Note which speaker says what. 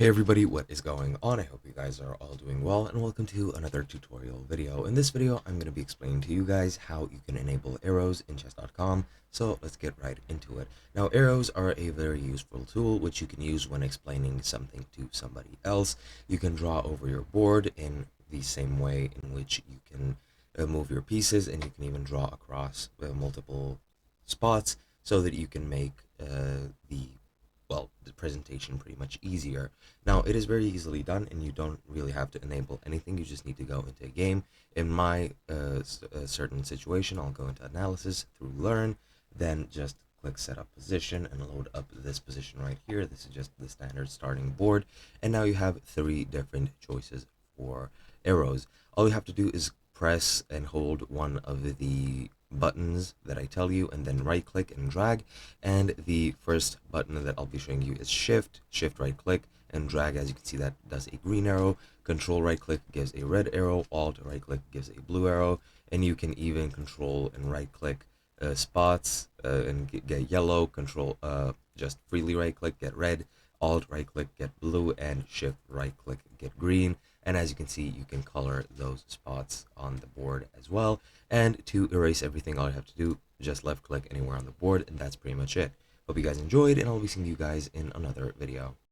Speaker 1: Hey everybody, what is going on? I hope you guys are all doing well and welcome to another tutorial video. In this video, I'm going to be explaining to you guys how you can enable arrows in chess.com. So let's get right into it. Now, arrows are a very useful tool which you can use when explaining something to somebody else. You can draw over your board in the same way in which you can move your pieces, and you can even draw across multiple spots so that you can make the presentation pretty much easier. Now, it is very easily done, and you don't really have to enable anything. You just need to go into a game. In my certain situation, I'll go into analysis through learn, then just click setup position and load up this position right here. This is just the standard starting board. And now you have three different choices for arrows. All you have to do is press and hold one of the buttons that I tell you, and then right click and drag. And the first button that I'll be showing you is shift right click and drag. As you can see, that does a green arrow. Control right click gives a red arrow. Alt right click gives a blue arrow. And you can even control and right click spots and get yellow. Control just freely right click, get red. Alt right click, get blue, and shift right click, get green. And as you can see, you can color those spots on the board as well. And to erase everything, all you have to do, just left click anywhere on the board, and that's pretty much it. Hope you guys enjoyed, and I'll be seeing you guys in another video.